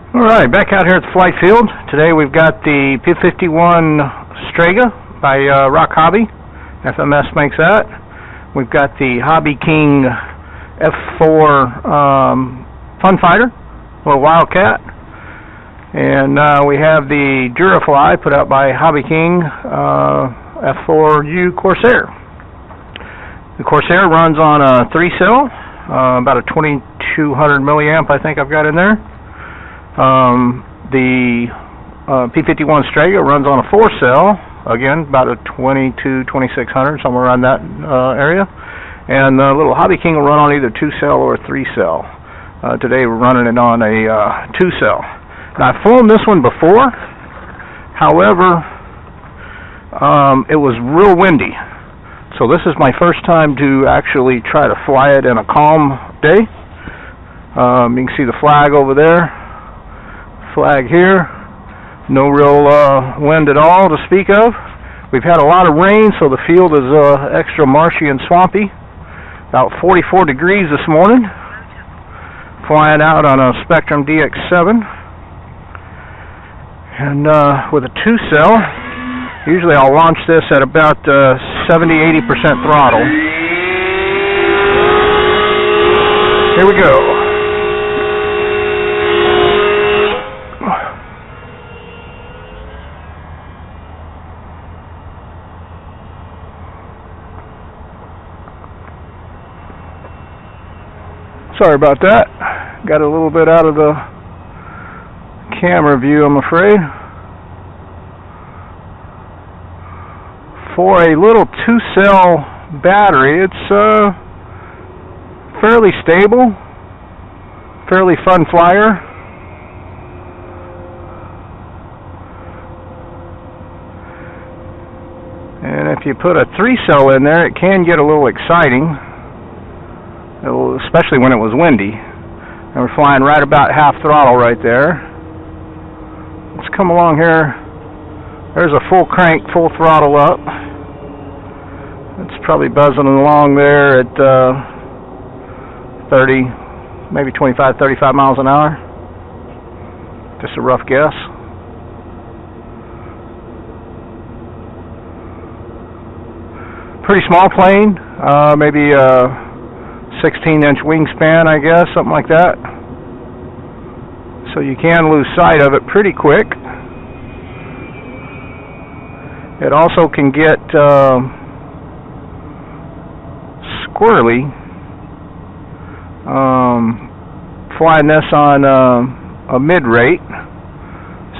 Alright, back out here at the flight field. Today we've got the P51 Strega by Rock Hobby. FMS makes that. We've got the Hobbyking F4 Fun-Fighter, little Wildcat. And we have the Durafly put out by Hobbyking F4U Corsair. The Corsair runs on a 3-cell, about a 2200 milliamp I think I've got in there. The P51 Strega runs on a 4-cell, again about a 2600, somewhere around that area. And the little Hobbyking will run on either 2-cell or a 3-cell. Today we're running it on a 2-cell. Now I've flown this one before, however, it was real windy. So this is my first time to actually try to fly it in a calm day. You can see the flag over there. Flag here, no real wind at all to speak of. We've had a lot of rain, so the field is extra marshy and swampy. About 44 degrees this morning. Flying out on a Spectrum DX7. And with a 2-cell, usually I'll launch this at about 70-80% throttle. Here we go. Sorry about that. Got a little bit out of the camera view, I'm afraid. For a little 2-cell battery, it's fairly stable, fairly fun flyer. And if you put a 3-cell in there, it can get a little exciting. Especially when it was windy. And we're flying right about half throttle right there. Let's come along here. There's a full crank, full throttle up. It's probably buzzing along there at 30, maybe 25, 35 miles an hour. Just a rough guess. Pretty small plane, maybe 16-inch wingspan, I guess, something like that. So you can lose sight of it pretty quick. It also can get squirrely. Flying this on a mid-rate.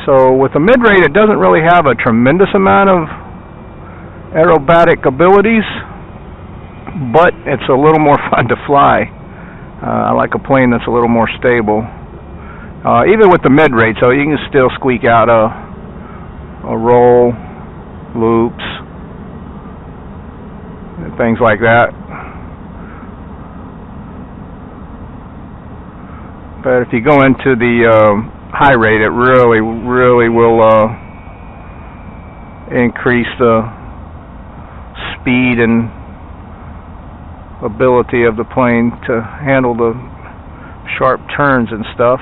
So with a mid-rate, it doesn't really have a tremendous amount of aerobatic abilities, but it's a little more fun to fly. I like a plane that's a little more stable. Even with the mid-rate, so you can still squeak out a roll, loops, and things like that. But if you go into the high rate, it really will increase the speed and ability of the plane to handle the sharp turns and stuff.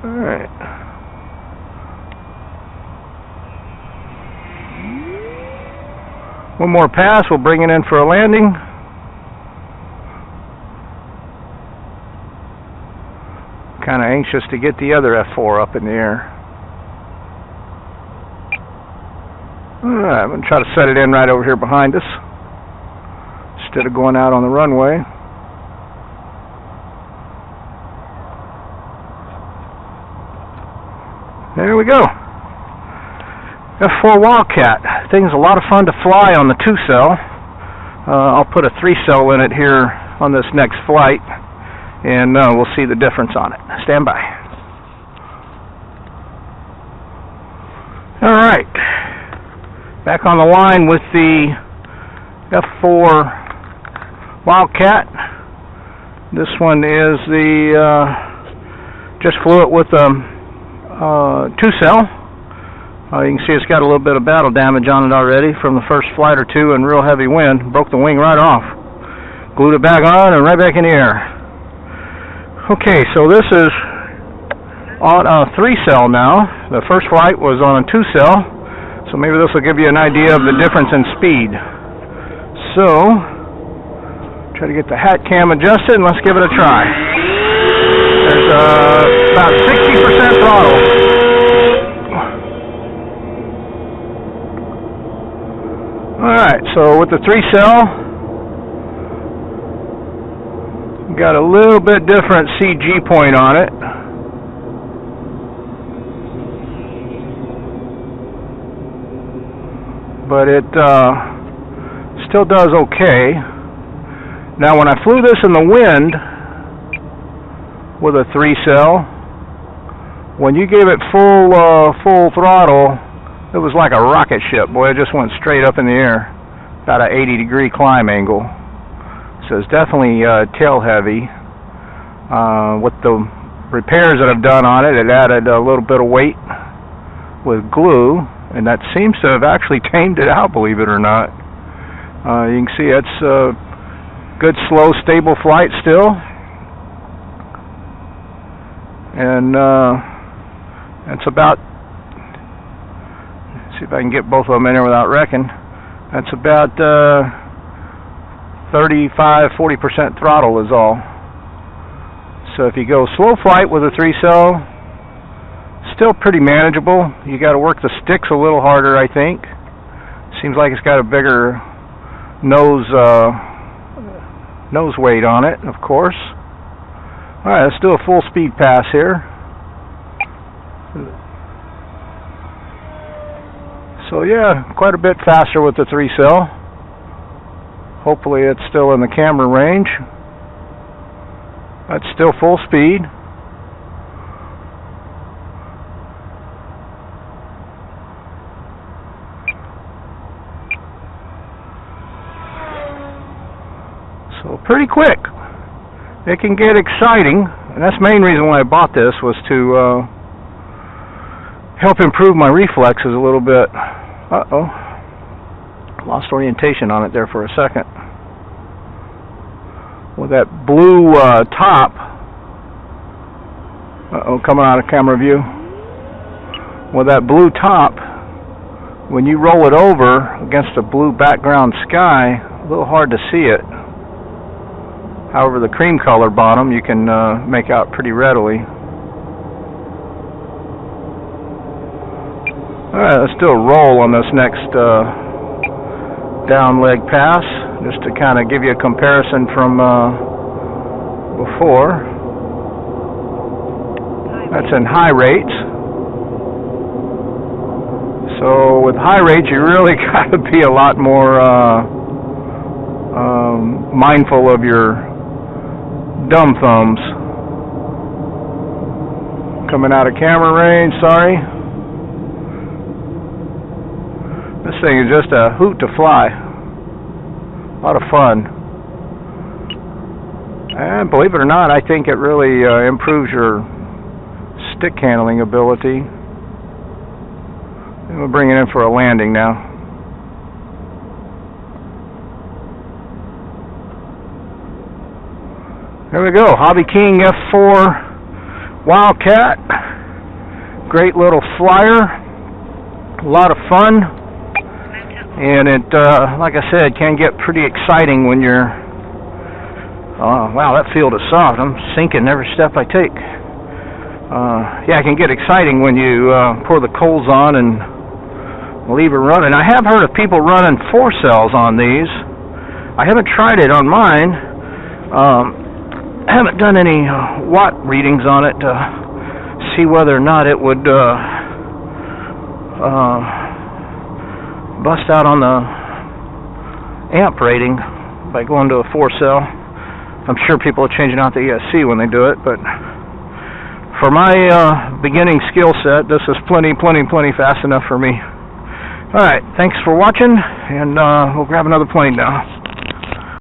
Alright. One more pass, we'll bring it in for a landing. Kind of anxious to get the other F4 up in the air. Alright, I'm going to try to set it in right over here behind us instead of going out on the runway. There we go. F4 Wildcat. Thing's a lot of fun to fly on the 2-cell. I'll put a 3-cell in it here on this next flight, and we'll see the difference on it. Stand by. Alright. Back on the line with the F4 Wildcat. This one is the, just flew it with a 2-cell. You can see it's got a little bit of battle damage on it already from the first flight or two and real heavy wind. Broke the wing right off. Glued it back on and right back in the air. Okay, so this is on a 3-cell now. The first flight was on a 2-cell, so maybe this will give you an idea of the difference in speed. So, try to get the hat cam adjusted and let's give it a try. There's about 60% throttle. Alright, so with the 3-cell, got a little bit different CG point on it. But it still does okay. Now when I flew this in the wind with a 3-cell, when you gave it full throttle, it was like a rocket ship. Boy, it just went straight up in the air. About an 80-degree climb angle. So it's definitely tail heavy. With the repairs that I've done on it, it added a little bit of weight with glue, and that seems to have actually tamed it out, believe it or not. You can see it's a good, slow, stable flight still. And it's about, let's see if I can get both of them in there without wrecking. That's about 35–40% throttle is all. So if you go slow flight with a 3-cell, still pretty manageable. You got to work the sticks a little harder, I think. Seems like it's got a bigger nose weight on it, of course. All right, let's do a full speed pass here. So yeah, quite a bit faster with the 3-cell. Hopefully it's still in the camera range. That's still full speed. So pretty quick. It can get exciting, and that's the main reason why I bought this, was to help improve my reflexes a little bit. Uh-oh. Lost orientation on it there for a second. With that blue top, coming out of camera view. With that blue top, when you roll it over against a blue background sky, a little hard to see it. However, the cream color bottom you can make out pretty readily. Alright, let's do a roll on this next down leg pass, just to kind of give you a comparison from before. That's in high rates. So with high rates, you really got to be a lot more mindful of your dumb thumbs. Coming out of camera range, sorry. This thing is just a hoot to fly. A lot of fun. And believe it or not, I think it really improves your stick handling ability. And we'll bring it in for a landing now. There we go, Hobbyking F4 Wildcat. Great little flyer. A lot of fun. And it, like I said, can get pretty exciting when you're, wow, that field is soft. I'm sinking every step I take. Yeah, it can get exciting when you pour the coals on and leave it running. I have heard of people running 4-cells on these. I haven't tried it on mine. I haven't done any watt readings on it to see whether or not it would bust out on the amp rating by going to a 4-cell. I'm sure people are changing out the ESC when they do it, but for my beginning skill set, this is plenty fast enough for me. Alright, thanks for watching, and we'll grab another plane now.